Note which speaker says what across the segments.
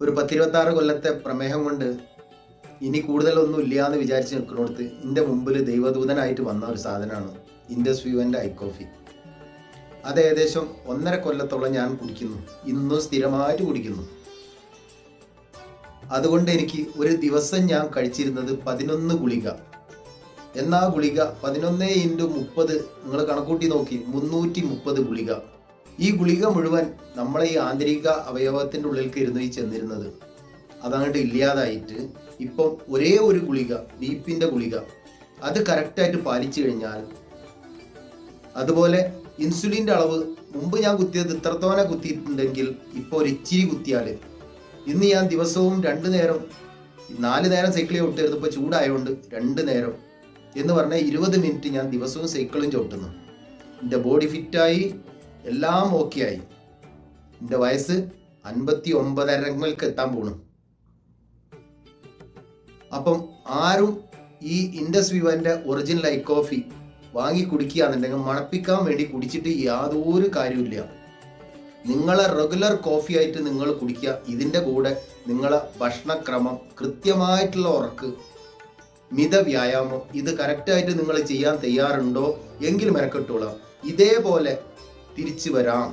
Speaker 1: ഒരു 10-26 കൊല്ലത്തെ പ്രമേഹം കൊണ്ട് ഇനി കൂടുതലൊന്നും ഇല്ല എന്ന് വിചാരിച്ച് നിൽക്കുന്നിടത്ത് എൻ്റെ മുമ്പിൽ ദൈവദൂതനായിട്ട് വന്ന ഒരു സാധനമാണ് ഇൻഡസ് വ്യൂവൻ്റെ ഐ കോഫി. അത് ഏകദേശം 1.5 കൊല്ലത്തോളം ഞാൻ കുടിക്കുന്നു, ഇന്നും സ്ഥിരമായിട്ട് കുടിക്കുന്നു. അതുകൊണ്ട് എനിക്ക് ഒരു ദിവസം ഞാൻ കഴിച്ചിരുന്നത് 11 ഗുളിക. എന്നാൽ ഗുളിക 11x30 നിങ്ങൾ കണക്കൂട്ടി നോക്കി, 330 ഗുളിക. ഈ ഗുളിക മുഴുവൻ നമ്മളെ ഈ ആന്തരിക അവയവത്തിൻ്റെ ഉള്ളിലേക്ക് ഇരുന്ന് ഈ ചെന്നിരുന്നത് അതങ്ങോട്ട് ഇല്ലാതായിട്ട് ഇപ്പം ഒരേ ഒരു ഗുളിക, ബീപ്പിൻ്റെ ഗുളിക, അത് കറക്റ്റായിട്ട് പാലിച്ചു കഴിഞ്ഞാൽ, അതുപോലെ ഇൻസുലിൻ്റെ അളവ് മുമ്പ് ഞാൻ കുത്തിയത് ഇത്രത്തോനെ കുത്തിയിട്ടുണ്ടെങ്കിൽ ഇപ്പോൾ ഒരു ഇച്ചിരി കുത്തിയാൽ, ഇന്ന് ഞാൻ ദിവസവും 2 നേരം 4 നേരം സൈക്കിൾ ചവിട്ടായിരുന്നു. ഇപ്പോൾ ചൂടായതുകൊണ്ട് 2 നേരം എന്ന് പറഞ്ഞാൽ 20 മിനിറ്റ് ഞാൻ ദിവസവും സൈക്കിളും ചവിട്ടുന്നു. എൻ്റെ ബോഡി ഫിറ്റായി, എല്ലാം ഓക്കെ ആയി. എൻ്റെ വയസ്സ് 59 എത്താൻ പോണു. അപ്പം ആരും ഈ ഇൻഡസ് വ്യൂവൻ്റെ ഒറിജിനൽ ഐ കോഫി വാങ്ങി കുടിക്കുകയാണെന്നുണ്ടെങ്കിൽ മണപ്പിക്കാൻ വേണ്ടി കുടിച്ചിട്ട് യാതൊരു കാര്യമില്ല. നിങ്ങളെ റെഗുലർ കോഫി ആയിട്ട് നിങ്ങൾ കുടിക്കുക. ഇതിൻ്റെ കൂടെ നിങ്ങളെ ഭക്ഷണക്രമം, കൃത്യമായിട്ടുള്ള ഉറക്ക്, മിത വ്യായാമം, ഇത് കറക്റ്റായിട്ട് നിങ്ങൾ ചെയ്യാൻ തയ്യാറുണ്ടോ എങ്കിൽ മെനക്കെട്ടോളാം. ഇതേപോലെ തിരിച്ചു വരാം.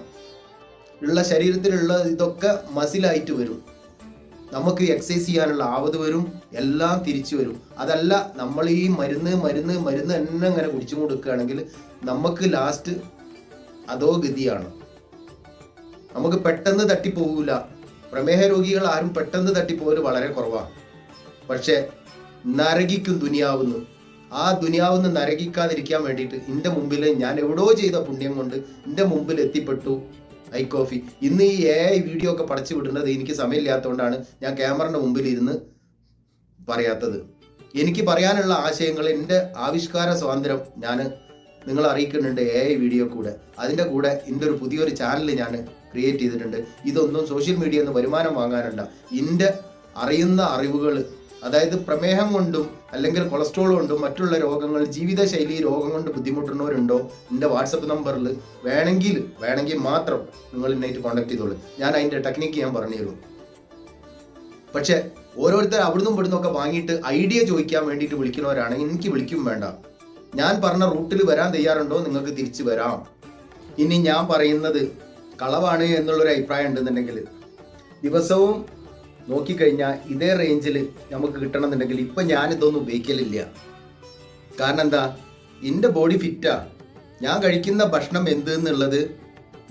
Speaker 1: ഉള്ള ശരീരത്തിലുള്ള ഇതൊക്കെ മസിലായിട്ട് വരും. നമുക്ക് എക്സസൈസ് ചെയ്യാനുള്ള ആവത് വരും, എല്ലാം തിരിച്ചു വരും. അതല്ല നമ്മൾ ഈ മരുന്ന് തന്നെ അങ്ങനെ കുടിച്ചു കൊടുക്കുകയാണെങ്കിൽ നമുക്ക് ലാസ്റ്റ് അതോ ഗതിയാണ്. നമുക്ക് പെട്ടെന്ന് തട്ടിപ്പോകില്ല. പ്രമേഹ രോഗികൾ ആരും പെട്ടെന്ന് തട്ടിപ്പോകൽ വളരെ കുറവാണ്. പക്ഷെ നരകിക്കും ദുനിയാവുന്നു. ആ ദുനിയാവുന്ന് നരകിക്കാതിരിക്കാൻ വേണ്ടിയിട്ട് എൻ്റെ മുമ്പിൽ ഞാൻ എവിടോ ചെയ്ത പുണ്യം കൊണ്ട് എൻ്റെ മുമ്പിൽ എത്തിപ്പെട്ടു ഐ കോഫി. ഇന്ന് ഈ വീഡിയോ ഒക്കെ പടച്ചു വിടുന്നത് എനിക്ക് സമയമില്ലാത്തതുകൊണ്ടാണ് ഞാൻ ക്യാമറയുടെ മുമ്പിൽ ഇരുന്ന് പറയാത്തത്. എനിക്ക് പറയാനുള്ള ആശയങ്ങൾ, എൻ്റെ ആവിഷ്കാര സ്വാതന്ത്ര്യം ഞാൻ നിങ്ങളെ അറിയിക്കുന്നുണ്ട് വീഡിയോ കൂടെ. അതിൻ്റെ കൂടെ എൻ്റെ ഒരു പുതിയൊരു ചാനൽ ഞാൻ ക്രിയേറ്റ് ചെയ്തിട്ടുണ്ട്. ഇതൊന്നും സോഷ്യൽ മീഡിയയിൽ നിന്ന് വരുമാനം വാങ്ങാനല്ല. എൻ്റെ അറിയുന്ന അറിവുകൾ, അതായത് പ്രമേഹം കൊണ്ടും അല്ലെങ്കിൽ കൊളസ്ട്രോൾ കൊണ്ടും മറ്റുള്ള രോഗങ്ങൾ, ജീവിതശൈലി രോഗം കൊണ്ട് ബുദ്ധിമുട്ടുന്നവരുണ്ടോ, എൻ്റെ വാട്സപ്പ് നമ്പറിൽ വേണമെങ്കിൽ മാത്രം നിങ്ങൾ എന്നായിട്ട് കോൺടാക്ട് ചെയ്തോളൂ. ഞാൻ അതിൻ്റെ ടെക്നിക്ക് ഞാൻ പറഞ്ഞു തരും. പക്ഷെ ഓരോരുത്തർ അവിടുന്നും ഇവിടുന്നൊക്കെ വാങ്ങിയിട്ട് ഐഡിയ ചോദിക്കാൻ വേണ്ടിയിട്ട് വിളിക്കുന്നവരാണ്. എനിക്ക് വിളിക്കും വേണ്ട. ഞാൻ പറഞ്ഞ റൂട്ടിൽ വരാൻ തയ്യാറുണ്ടോ, നിങ്ങൾക്ക് തിരിച്ചു വരാം. ഇനി ഞാൻ പറയുന്നത് കളവാണ് എന്നുള്ളൊരു അഭിപ്രായം ഉണ്ടെന്നുണ്ടെങ്കിൽ ദിവസവും നോക്കിക്കഴിഞ്ഞാൽ ഇതേ റേഞ്ചിൽ നമുക്ക് കിട്ടണമെന്നുണ്ടെങ്കിൽ ഇപ്പം ഞാനിതൊന്നും ഉപയോഗിക്കലില്ല. കാരണം എന്താ, എൻ്റെ ബോഡി ഫിറ്റാ. ഞാൻ കഴിക്കുന്ന ഭക്ഷണം എന്തെന്നുള്ളത്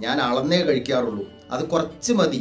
Speaker 1: ഞാൻ അളന്നേ കഴിക്കാറുള്ളൂ. അത് കുറച്ച് മതി.